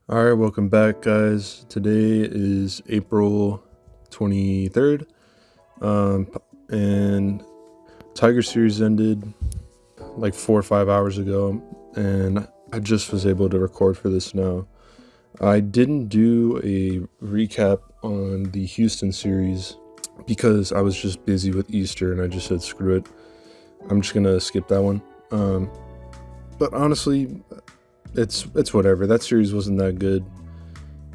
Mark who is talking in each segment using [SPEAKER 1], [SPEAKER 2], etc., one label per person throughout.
[SPEAKER 1] All right, welcome back, guys. Today is April 23rd, and Tiger series ended like 4 or 5 hours ago, and I just was able to record for this now. I didn't do a recap on the Houston series because I was just busy with Easter, and I just said screw it. I'm just gonna skip that one. But honestly, it's whatever. That series wasn't that good,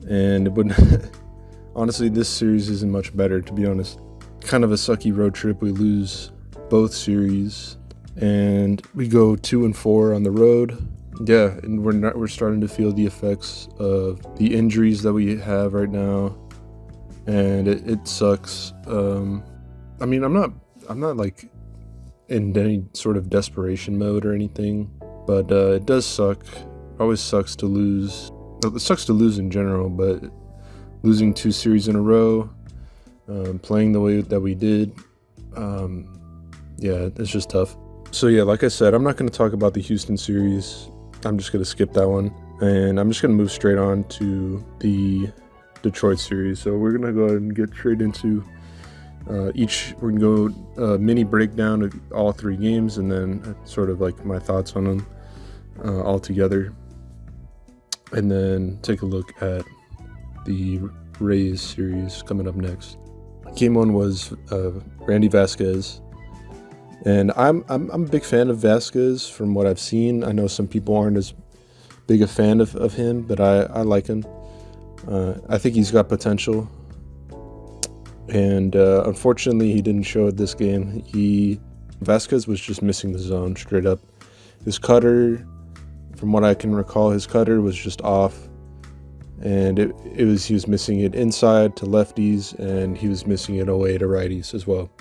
[SPEAKER 1] and it wouldn't. Honestly, this series isn't much better, to be honest. Kind of a sucky road trip. We lose both series, and we go 2-4 on the road. Yeah, and we're starting to feel the effects of the injuries that we have right now, and it sucks. I mean, I'm not like in any sort of desperation mode or anything, but it does suck. Always sucks to lose. It sucks to lose in general, but losing 2 series in a row, playing the way that we did, yeah, it's just tough. So yeah, like I said, I'm not going to talk about the Houston series. I'm just going to skip that one, and I'm just going to move straight on to the Detroit series. So we're going to go ahead and get straight into we're going to go mini breakdown of all 3 games, and then sort of like my thoughts on them all together, and then take a look at the Rays series coming up next. Game 1 was Randy Vasquez, and I'm a big fan of Vasquez from what I've seen. I know some people aren't as big a fan of him, but I like him. I think he's got potential, and unfortunately he didn't show it this game. Vasquez was just missing the zone straight up. His cutter, from what I can recall, his cutter was just off, and he was missing it inside to lefties, and he was missing it away to righties as well,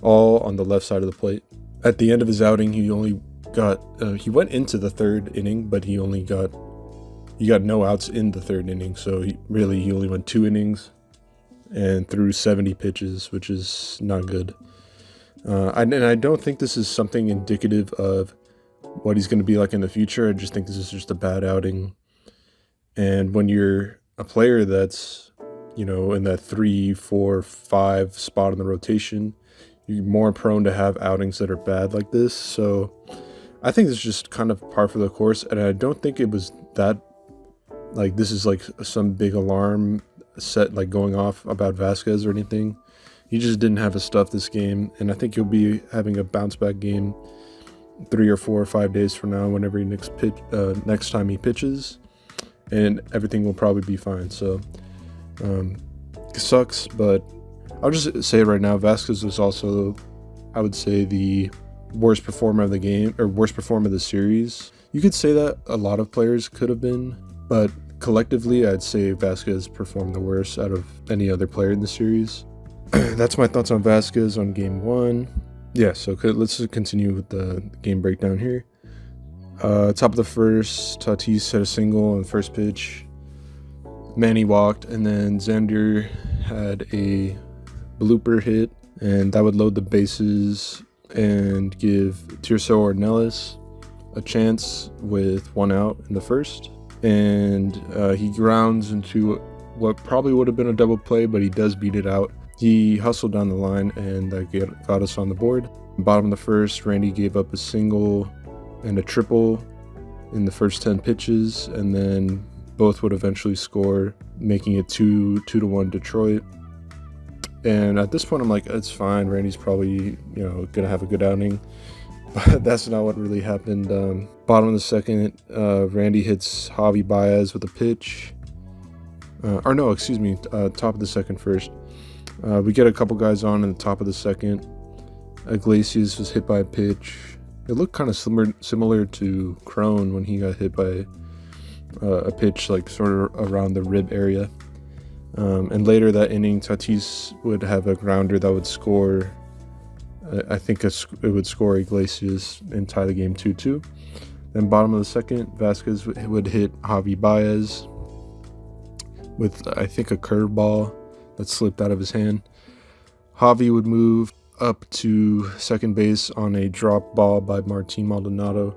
[SPEAKER 1] all on the left side of the plate. At the end of his outing, he only got he went into the 3rd inning, but he got no outs in the 3rd inning, so he only went 2 innings and threw 70 pitches, which is not good. And I don't think this is something indicative of what he's going to be like in the future. I just think this is just a bad outing. And when you're a player that's, in that 3, 4, 5 spot in the rotation, you're more prone to have outings that are bad like this. So I think it's just kind of par for the course. And I don't think it was that, like, this is like some big alarm set like going off about Vasquez or anything. He just didn't have his stuff this game. And I think he'll be having a bounce back game 3 or 4 or 5 days from now, whenever he next time he pitches, and everything will probably be fine. So it sucks, but I'll just say it right now. Vasquez was also, I would say, the worst performer of the game, or worst performer of the series. You could say that a lot of players could have been, but collectively I'd say Vasquez performed the worst out of any other player in the series. That's my thoughts on Vasquez on game 1. Yeah, so let's continue with the game breakdown here. Top of the first, Tatis hit a single on first pitch. Manny walked, and then Xander had a blooper hit, and that would load the bases and give Tirso Ornelas a chance with 1 out in the first. And he grounds into what probably would have been a double play, but he does beat it out. He hustled down the line, and that got us on the board. Bottom of the first, Randy gave up a single and a triple in the first 10 pitches, and then both would eventually score, making it 2-1 Detroit. And at this point, I'm like, it's fine. Randy's probably, gonna have a good outing, but that's not what really happened. Bottom of the second, Randy hits Javi Baez with a pitch. Top of the second first. We get a couple guys on in the top of the second. Iglesias was hit by a pitch. It looked kind of similar to Crone when he got hit by a pitch, like sort of around the rib area. And later that inning, Tatis would have a grounder that would score. I think it would score Iglesias and tie the game 2-2. Then bottom of the second, Vasquez would hit Javi Baez with, I think, a curveball that slipped out of his hand. Javi would move up to second base on a drop ball by Martin Maldonado.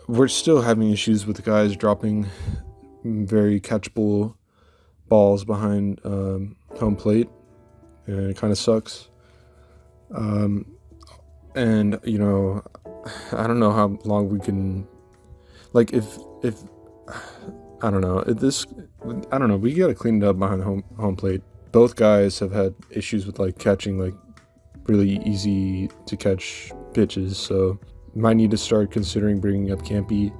[SPEAKER 1] We're still having issues with guys dropping very catchable balls behind home plate, and it kind of sucks. And I don't know how long we can, like, if I don't know, we gotta clean it up behind home plate. Both guys have had issues with like catching like really easy to catch pitches, so might need to start considering bringing up Campy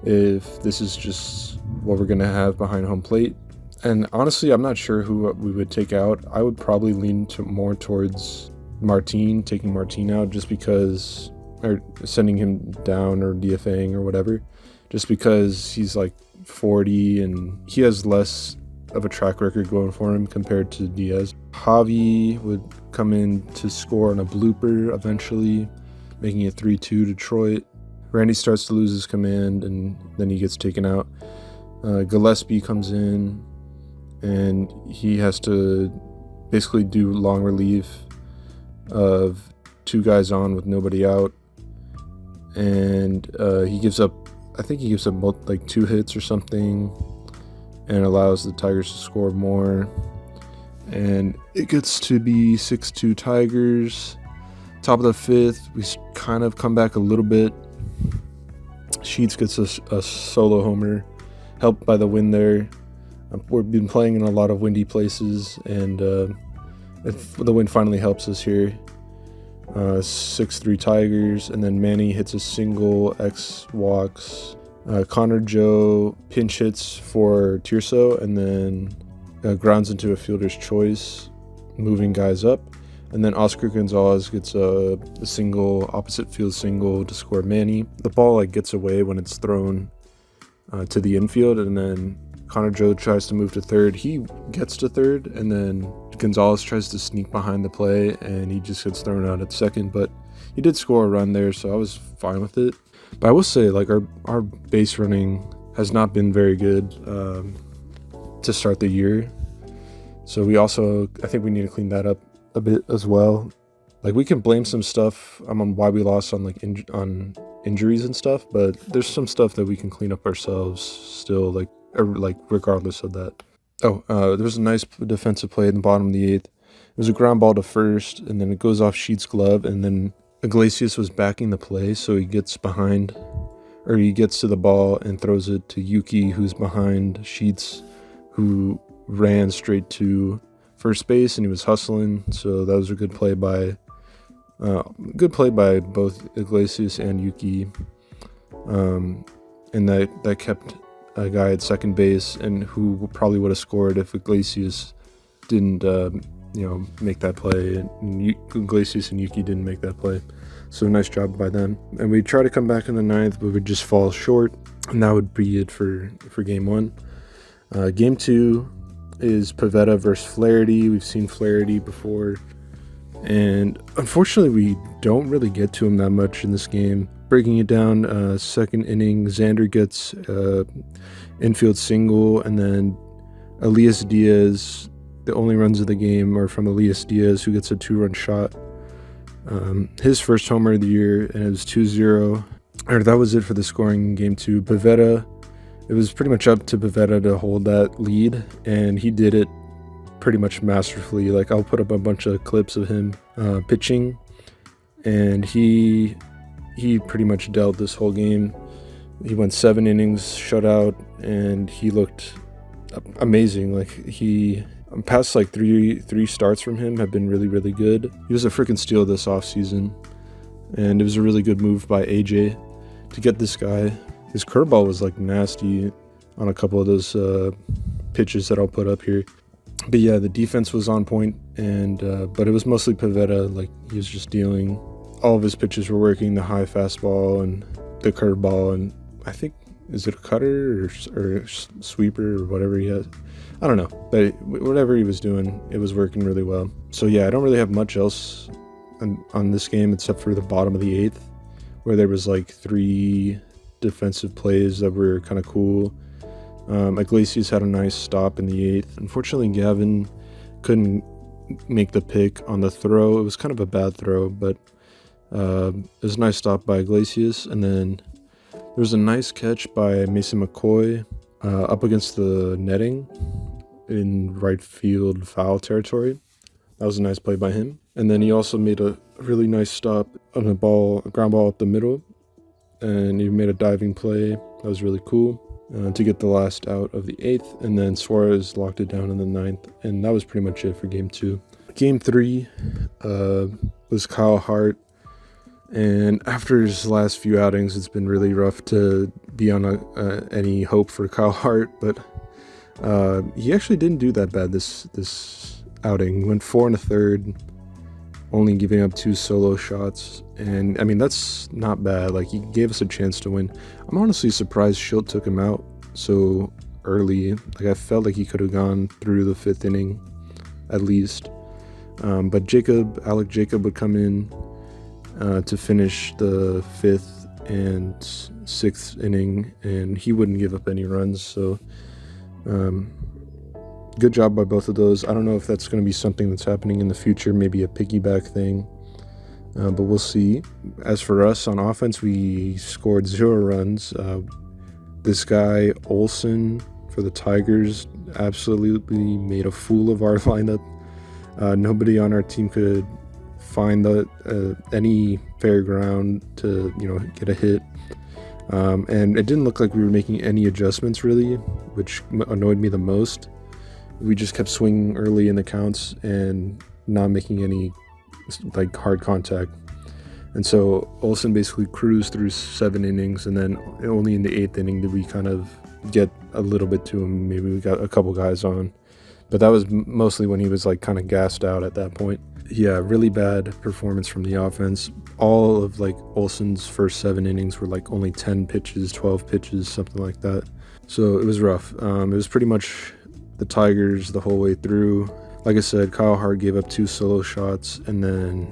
[SPEAKER 1] if this is just what we're gonna have behind home plate. And honestly, I'm not sure who we would take out. I would probably lean more towards taking Martin out, just because, or sending him down or DFAing or whatever, just because he's like 40 and he has less of a track record going for him compared to Diaz. Javi would come in to score on a blooper eventually, making it 3-2 Detroit. Randy starts to lose his command and then he gets taken out. Gillespie comes in and he has to basically do long relief of 2 guys on with nobody out, and he gives up like 2 hits or something, and allows the Tigers to score more, and it gets to be 6-2 Tigers. Top of the 5th, we kind of come back a little bit. Sheets gets a solo homer, helped by the wind there. We've been playing in a lot of windy places, and the wind finally helps us here. 6-3 Tigers, and then Manny hits a single, X walks. Connor Joe pinch hits for Tirso, and then grounds into a fielder's choice, moving guys up. And then Oscar Gonzalez gets a single, opposite field single to score Manny. The ball like gets away when it's thrown to the infield, and then Connor Joe tries to move to third. He gets to third, and then Gonzalez tries to sneak behind the play, and he just gets thrown out at second. But he did score a run there, so I was fine with it. But I will say, like, our base running has not been very good to start the year. So I think we need to clean that up a bit as well. Like, we can blame some stuff on why we lost on like on injuries and stuff, but there's some stuff that we can clean up ourselves still, like regardless of that. There was a nice defensive play in the bottom of the 8th. It was a ground ball to first, and then it goes off Sheets' glove, and then Iglesias was backing the play, so he gets to the ball and throws it to Yuki, who's behind Sheets, who ran straight to first base, and he was hustling. So that was a good play by both Iglesias and Yuki, and that kept a guy at second base, and who probably would have scored if Iglesias didn't make that play, and Iglesias and Yuki didn't make that play. So nice job by them. And we try to come back in the 9th, but we just fall short, and that would be it for game 1. Game 2 is Pivetta versus Flaherty. We've seen Flaherty before, and unfortunately we don't really get to him that much in this game. Breaking it down, second inning, Xander gets infield single, and then Elias Diaz, the only runs of the game are from Elias Diaz, who gets a 2-run shot. His first homer of the year, and it was 2-0. That was it for the scoring in game 2. Pivetta, it was pretty much up to Pivetta to hold that lead, and he did it pretty much masterfully. Like, I'll put up a bunch of clips of him pitching, and he pretty much dealt this whole game. He went 7 innings, shutout, and he looked amazing. Like, he past like three starts from him have been really, really good. He was a freaking steal this offseason, and it was a really good move by AJ to get this guy. His curveball was like nasty on a couple of those pitches that I'll put up here. But yeah, the defense was on point, and but it was mostly Pivetta. Like, he was just dealing. All of his pitches were working, the high fastball and the curveball, and I think, is it a cutter or sweeper or whatever he has? I don't know, but whatever he was doing, it was working really well. So yeah, I don't really have much else on this game except for the bottom of the 8th, where there was like 3 defensive plays that were kind of cool. Iglesias had a nice stop in the 8th. Unfortunately, Gavin couldn't make the pick on the throw. It was kind of a bad throw, but it was a nice stop by Iglesias. And then there was a nice catch by Mason McCoy up against the netting in right field foul territory. That was a nice play by him. And then he also made a really nice stop on a ground ball up the middle. And he made a diving play. That was really cool to get the last out of the 8th. And then Suarez locked it down in the 9th. And that was pretty much it for game 2. Game 3 was Kyle Hart. And after his last few outings, it's been really rough to be on any hope for Kyle Hart. But he actually didn't do that bad this outing. He went 4 1/3, only giving up 2 solo shots. And I mean, that's not bad. Like, he gave us a chance to win. I'm honestly surprised Schilt took him out so early. Like, I felt like he could have gone through the 5th inning at least. But Alec Jacob would come in to finish the 5th and 6th inning, and he wouldn't give up any runs. So good job by both of those. I don't know if that's going to be something that's happening in the future, maybe a piggyback thing, but we'll see. As for us on offense, we scored 0 runs. This guy Olsen for the Tigers absolutely made a fool of our lineup. Nobody on our team could find any fair ground to get a hit, and it didn't look like we were making any adjustments really, which annoyed me the most. We just kept swinging early in the counts and not making any like hard contact, and so Olsen basically cruised through 7 innings, and then only in the 8th inning did we kind of get a little bit to him. Maybe we got a couple guys on, but that was mostly when he was like kind of gassed out at that point. Yeah, really bad performance from the offense. All of like Olsen's first 7 innings were like only 10 pitches, 12 pitches, something like that. So it was rough. It was pretty much the Tigers the whole way through. Like I said, Kyle Hart gave up 2 solo shots, and then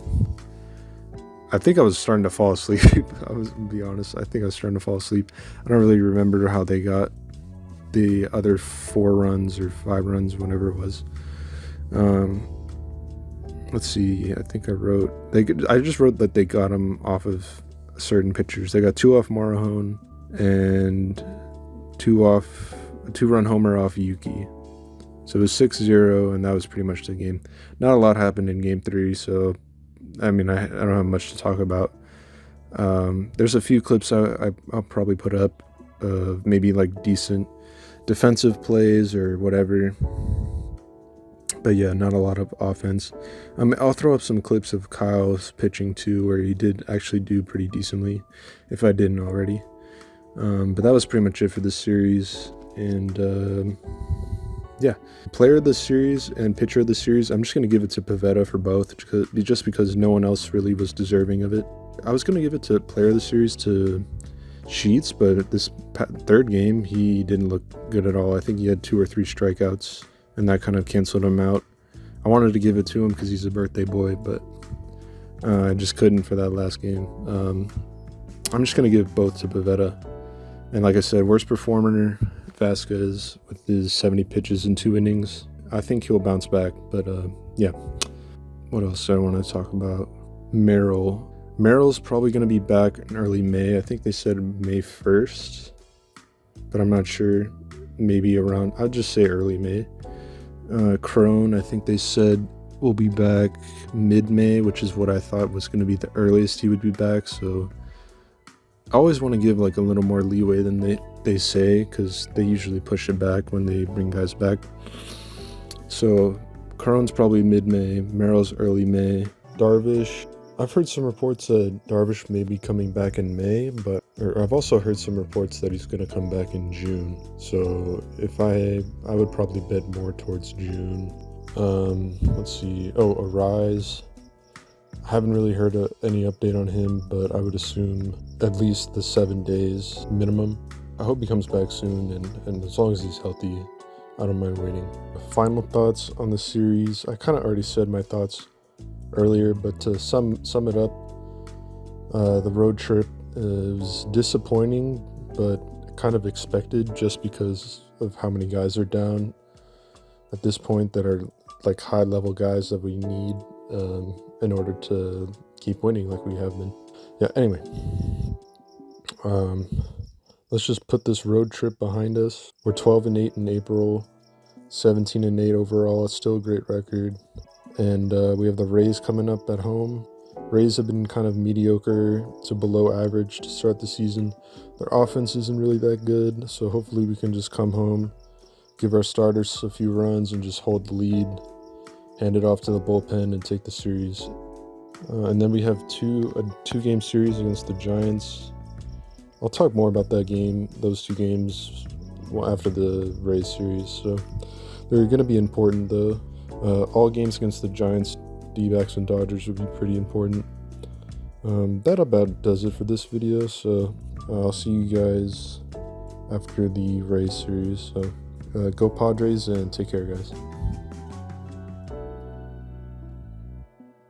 [SPEAKER 1] I think I was starting to fall asleep. To be honest, I think I was starting to fall asleep. I don't really remember how they got the other 4 runs or 5 runs, whatever it was. Let's see. I think I just wrote that they got them off of certain pitchers. They got 2 off Marahone and 2-run homer off Yuki. So it was 6-0, and that was pretty much the game. Not a lot happened in game 3, so I mean, I don't have much to talk about. There's a few clips I'll probably put up of maybe like decent defensive plays or whatever. But yeah, not a lot of offense. I'll throw up some clips of Kyle's pitching too, where he did actually do pretty decently, if I didn't already. But that was pretty much it for this series. And yeah, player of the series and pitcher of the series, I'm just going to give it to Pivetta for both, just because no one else really was deserving of it. I was going to give it to player of the series to Sheets, but this 3rd game, he didn't look good at all. I think he had 2 or 3 strikeouts, and that kind of canceled him out. I wanted to give it to him because he's a birthday boy, but I just couldn't for that last game. I'm just going to give both to Pivetta. And like I said, worst performer, Vasquez, with his 70 pitches in 2 innings. I think he'll bounce back, but yeah. What else do I want to talk about? Merrill's probably going to be back in early May. I think they said May 1st, but I'm not sure. Maybe around, I'd just say early May. Crone, I think they said will be back mid-May, which is what I thought was going to be the earliest he would be back. So I always want to give like a little more leeway than they say, because they usually push it back when they bring guys back. So Crone's probably mid-May, Merrill's early May. Darvish, I've heard some reports that Darvish may be coming back in May, but I've also heard some reports that he's going to come back in June. So if I would probably bet more towards June. Let's see. Arise. I haven't really heard any update on him, but I would assume at least the 7 days minimum. I hope he comes back soon, and as long as he's healthy, I don't mind waiting. Final thoughts on the series. I kind of already said my thoughts earlier, but to sum it up, the road trip is disappointing, but kind of expected just because of how many guys are down at this point that are like high-level guys that we need in order to keep winning like we have been. Yeah, anyway. let's just put this road trip behind us. We're 12-8 in April, 17-8 overall. It's still a great record. And we have the Rays coming up at home. Rays have been kind of mediocre to below average to start the season. Their offense isn't really that good, so hopefully we can just come home, give our starters a few runs, and just hold the lead, hand it off to the bullpen, and take the series. And then we have a two-game series against the Giants. I'll talk more about those two games, after the Rays series. So they're going to be important, though. All games against the Giants, D-backs, and Dodgers would be pretty important. That about does it for this video, so I'll see you guys after the Rays series. So go Padres and take care, guys.